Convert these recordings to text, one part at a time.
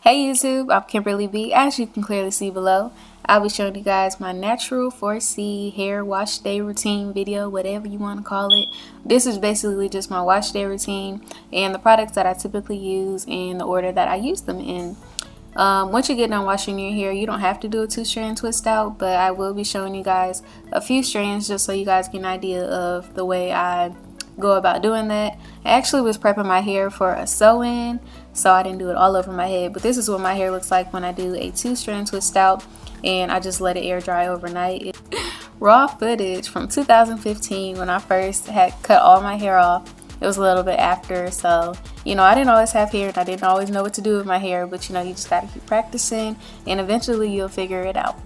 Hey YouTube, I'm Kimberly B. As you can clearly see below, I'll be showing you guys my natural 4C hair wash day routine video, whatever you want to call it. This is basically just my wash day routine and the products that I typically use in the order that I use them in. Once you get done washing your hair, you don't have to do a 2-strand twist out, but I will be showing you guys a few strands just so you guys get an idea of the way I go about doing that. I actually was prepping my hair for a sew-in, so I didn't do it all over my head, but this is what my hair looks like when I do a 2-strand twist out and I just let it air dry overnight. Raw footage from 2015 when I first had cut all my hair off. It was a little bit after, so you know, I didn't always have hair and I didn't always know what to do with my hair, but you know, you just gotta keep practicing and eventually you'll figure it out.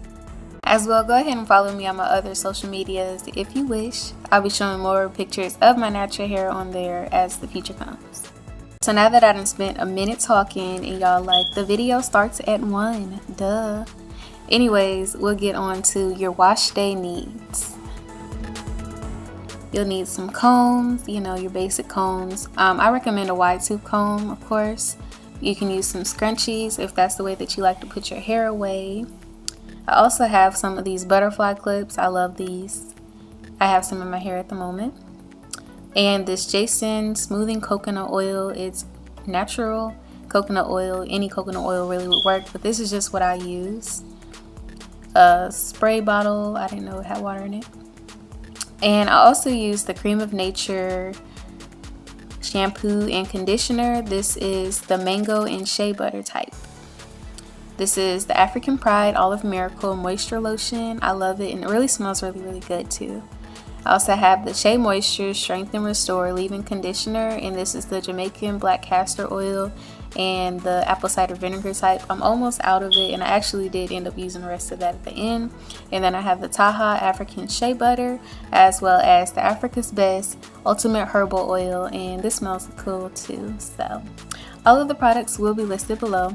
As well, go ahead and follow me on my other social medias if you wish. I'll be showing more pictures of my natural hair on there as the future comes. So now that I done spent a minute talking and y'all like the video starts at 1, duh. Anyways, we'll get on to your wash day needs. You'll need some combs, you know, your basic combs. I recommend a wide tooth comb, of course. You can use some scrunchies if that's the way that you like to put your hair away. I also have some of these butterfly clips. I love these. I have some in my hair at the moment. And this JASON smoothing coconut oil. It's natural coconut oil. Any coconut oil really would work, but this is just what I use. A spray bottle. I didn't know it had water in it. And I also use the Cream of Nature shampoo and conditioner. This is the mango and shea butter type. This is the African Pride Olive Miracle Moisture Lotion. I love it and it really smells really good too. I also have the Shea Moisture Strength and Restore Leave-In Conditioner, and this is the Jamaican Black Castor Oil and the apple cider vinegar type. I'm almost out of it and I actually did end up using the rest of that at the end. And then I have the TAHA African Shea Butter as well as the Africa's Best Ultimate Herbal Oil, and this smells cool too. So all of the products will be listed below.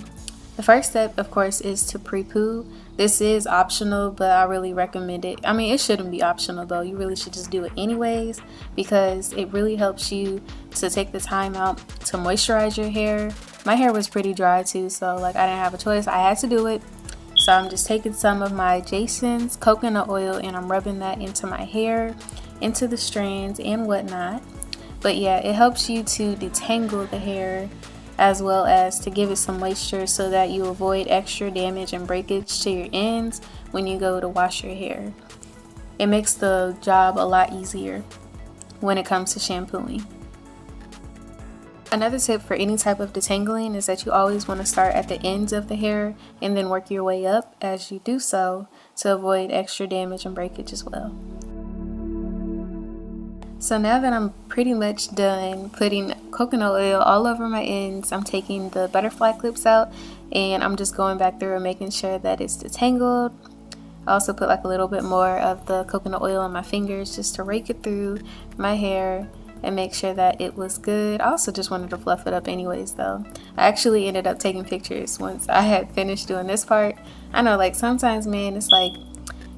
The first step, of course, is to pre-poo. This is optional, but I really recommend it. I mean, it shouldn't be optional though. You really should just do it anyways because it really helps you to take the time out to moisturize your hair. My hair was pretty dry too, so like I didn't have a choice. I had to do it. So I'm just taking some of my JASON's coconut oil and I'm rubbing that into my hair, into the strands and whatnot. But yeah, it helps you to detangle the hair as well as to give it some moisture so that you avoid extra damage and breakage to your ends when you go to wash your hair. It makes the job a lot easier when it comes to shampooing. Another tip for any type of detangling is that you always want to start at the ends of the hair and then work your way up as you do so to avoid extra damage and breakage as well. So now that I'm pretty much done putting coconut oil all over my ends, I'm taking the butterfly clips out and I'm just going back through and making sure that it's detangled. I also put like a little bit more of the coconut oil on my fingers just to rake it through my hair and make sure that it was good. I also just wanted to fluff it up anyways though. I actually ended up taking pictures once I had finished doing this part. I know, like sometimes, man, it's like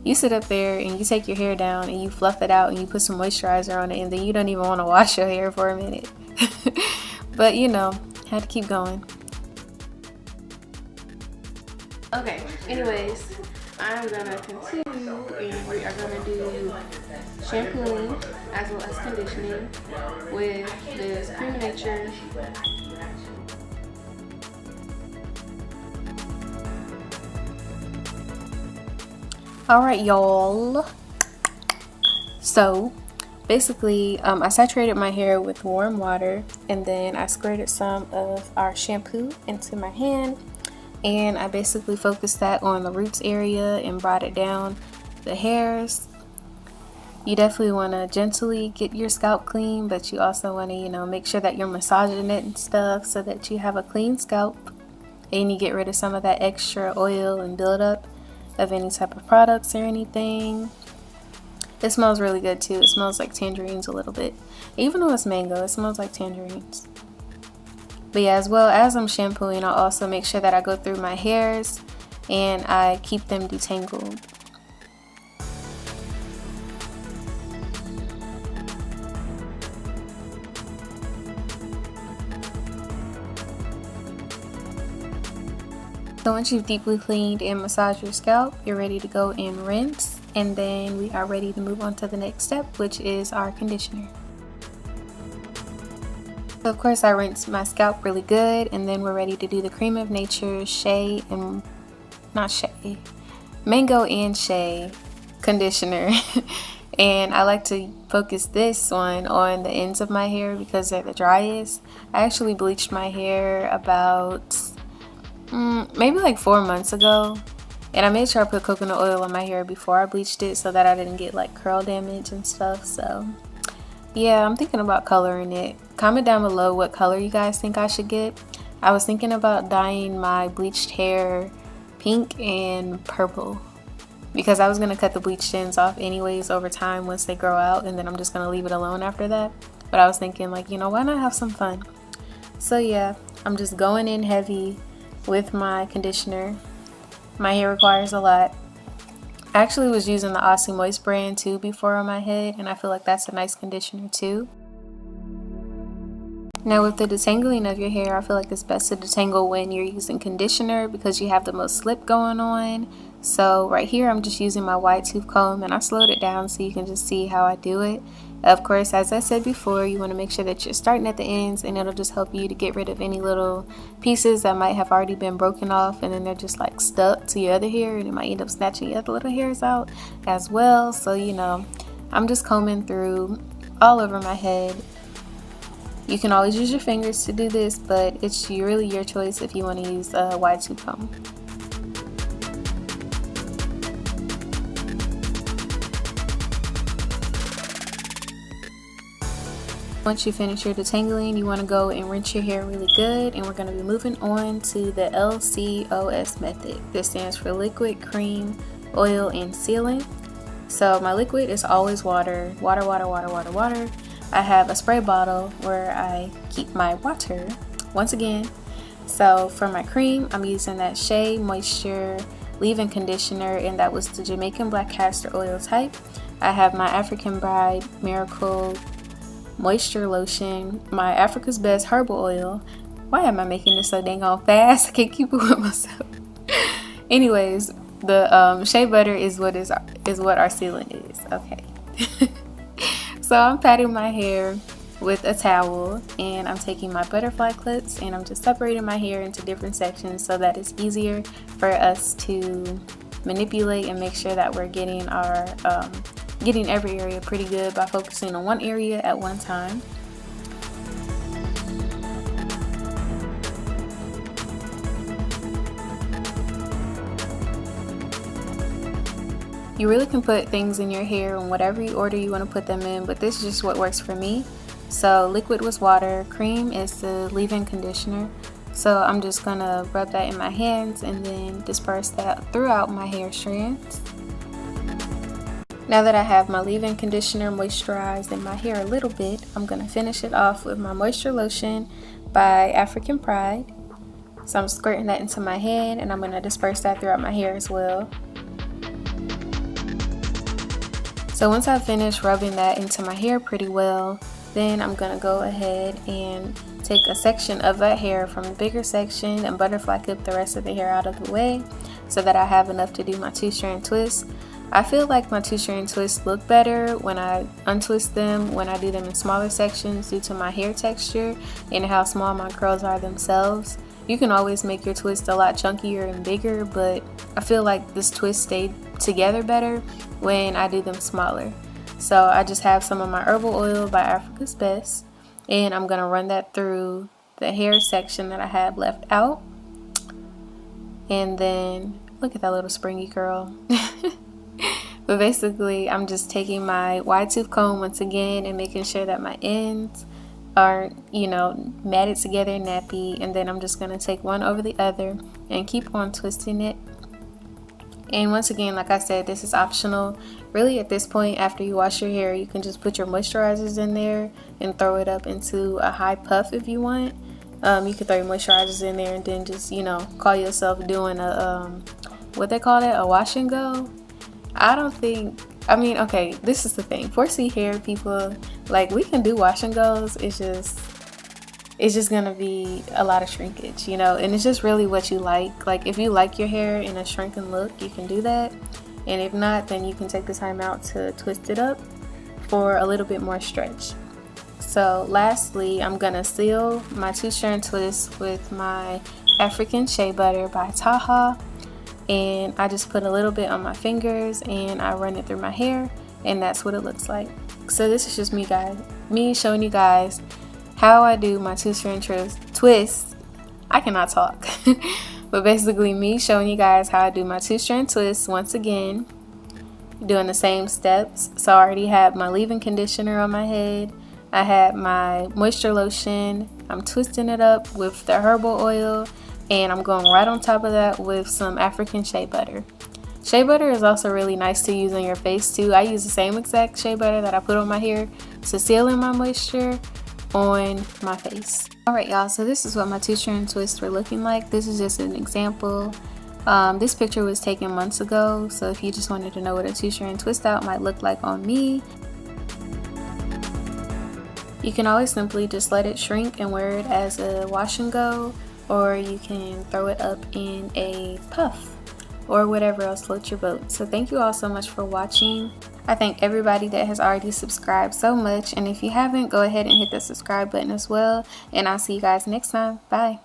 you sit up there and you take your hair down and you fluff it out and you put some moisturizer on it and then you don't even want to wash your hair for a minute. But you know, had to keep going. Okay, anyways, I'm gonna continue and we are gonna do shampooing as well as conditioning with this Cream of Nature. Alright y'all, so basically I saturated my hair with warm water and then I squirted some of our shampoo into my hand and I basically focused that on the roots area and brought it down the hairs. You definitely want to gently get your scalp clean, but you also want to, you know, make sure that you're massaging it and stuff so that you have a clean scalp and you get rid of some of that extra oil and buildup of any type of products or anything. It smells really good too. It smells like tangerines a little bit. Even though it's mango, it smells like tangerines. But yeah, as well as I'm shampooing, I'll also make sure that I go through my hairs and I keep them detangled. So once you've deeply cleaned and massaged your scalp, you're ready to go and rinse, and then we are ready to move on to the next step, which is our conditioner. So of course I rinse my scalp really good, and then we're ready to do the Cream of Nature Shea and Mango and Shea conditioner. And I like to focus this one on the ends of my hair because they're the driest. I actually bleached my hair about maybe like 4 months ago, and I made sure I put coconut oil on my hair before I bleached it so that I didn't get like curl damage and stuff. So yeah, I'm thinking about coloring it. Comment down below what color you guys think I should get. I was thinking about dyeing my bleached hair pink and purple, because I was going to cut the bleached ends off anyways over time once they grow out, and then I'm just going to leave it alone after that. But I was thinking, like, you know, why not have some fun? So yeah, I'm just going in heavy with my conditioner. My hair requires a lot. I actually was using the Aussie Moist brand too before on my head, and I feel like that's a nice conditioner too. Now with the detangling of your hair, I feel like it's best to detangle when you're using conditioner because you have the most slip going on. So right here I'm just using my wide tooth comb, and I slowed it down so you can just see how I do it. Of course, as I said before, you want to make sure that you're starting at the ends, and it'll just help you to get rid of any little pieces that might have already been broken off and then they're just like stuck to your other hair, and it might end up snatching your other little hairs out as well. So you know, I'm just combing through all over my head. You can always use your fingers to do this, but it's really your choice if you want to use a wide tooth comb. Once you finish your detangling, you want to go and rinse your hair really good, and we're going to be moving on to the L.C.O.S method. This stands for liquid, cream, oil, and sealant. So my liquid is always water. I have a spray bottle where I keep my water once again. So for my cream, I'm using that Shea Moisture leave-in conditioner, and that was the Jamaican black castor oil type. I have my African Bride Miracle Moisture Lotion, my Africa's Best Herbal Oil. Why am I making this so dang on fast? I can't keep it with myself. Anyways, the shea butter is what our sealant is. Okay. So I'm patting my hair with a towel, and I'm taking my butterfly clips and I'm just separating my hair into different sections so that it's easier for us to manipulate and make sure that we're getting our getting every area pretty good by focusing on one area at one time. You really can put things in your hair in whatever order you want to put them in, but this is just what works for me. So liquid was water, cream is the leave-in conditioner. So I'm just gonna rub that in my hands and then disperse that throughout my hair strands. Now that I have my leave-in conditioner moisturized in my hair a little bit, I'm gonna finish it off with my Moisture Lotion by African Pride. So I'm squirting that into my hand, and I'm gonna disperse that throughout my hair as well. So once I've finished rubbing that into my hair pretty well, then I'm gonna go ahead and take a section of that hair from the bigger section and butterfly clip the rest of the hair out of the way so that I have enough to do my 2-strand twists. I feel like my 2-strand twists look better when I untwist them, when I do them in smaller sections due to my hair texture and how small my curls are themselves. You can always make your twist a lot chunkier and bigger, but I feel like this twist stayed together better when I do them smaller. So I just have some of my Herbal oil by Africa's Best, and I'm going to run that through the hair section that I have left out. And then, look at that little springy curl. But basically, I'm just taking my wide tooth comb once again and making sure that my ends are, you know, matted together, nappy, and then I'm just going to take one over the other and keep on twisting it. And once again, like I said, this is optional. Really, at this point, after you wash your hair, you can just put your moisturizers in there and throw it up into a high puff if you want. You can throw your moisturizers in there and then just, you know, call yourself doing a, what they call it, a wash and go. I mean, okay, this is the thing. 4C hair people, like, we can do wash and goes. It's just, it's just gonna be a lot of shrinkage, you know, and it's just really what you like. Like if you like your hair in a shrunken look, you can do that, and if not, then you can take the time out to twist it up for a little bit more stretch. So lastly, I'm gonna seal my 2-strand twist with my African Shea Butter by TAHA, and I just put a little bit on my fingers and I run it through my hair, and that's what it looks like. So this is just me showing you guys how I do my 2-strand twist. I cannot talk. But basically me showing you guys how I do my 2-strand twist once again, doing the same steps. So I already have my leave-in conditioner on my head. I have my moisture lotion. I'm twisting it up with the herbal oil, and I'm going right on top of that with some African Shea Butter. Shea Butter is also really nice to use on your face too. I use the same exact Shea Butter that I put on my hair to seal in my moisture on my face. Alright y'all, so this is what my 2-strand twists were looking like. This is just an example. This picture was taken months ago, so if you just wanted to know what a 2-strand twist out might look like on me, you can always simply just let it shrink and wear it as a wash and go, or you can throw it up in a puff or whatever else floats your boat. So thank you all so much for watching. I thank everybody that has already subscribed so much, and if you haven't, go ahead and hit the subscribe button as well, and I'll see you guys next time. Bye.